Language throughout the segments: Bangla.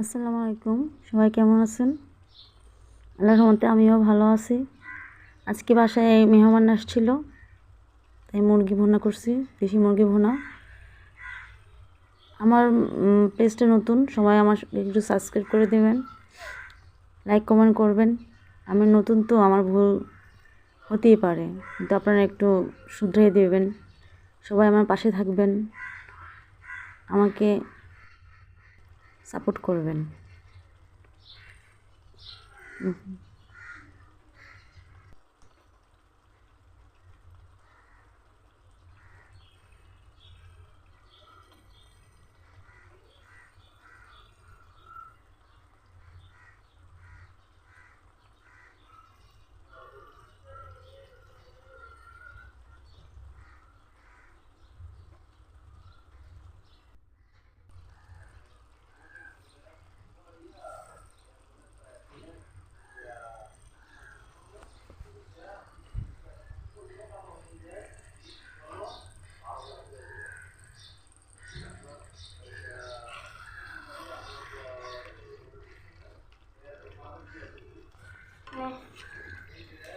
আসসালামু আলাইকুম। সবাই কেমন আছেন? আল্লাহর রহমতে আমিও ভালো আছি। আজকে বাসায় মেহমান আসছিল, তাই মুরগি ভুনা করছি, দেশি মুরগি ভুনা। আমার পেজটা নতুন, সবাই আমার একটু সাবস্ক্রাইব করে দেবেন, লাইক কমেন্ট করবেন। আমি নতুন তো, আমার ভুল হতেই পারে, কিন্তু আপনারা একটু শুধরিয়ে দেবেন। সবাই আমার পাশে থাকবেন, আমাকে সাপোর্ট করবেন।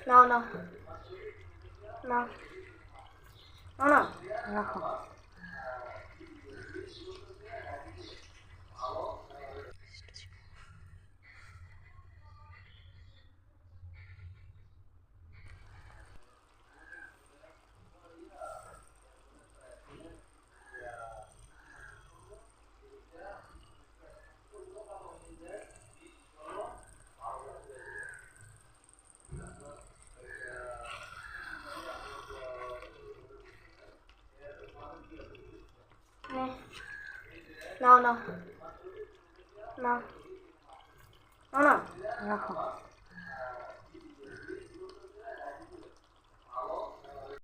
নাও নাও নাও নাও না রাখো। নাও নাও নাও নাও না রাখো।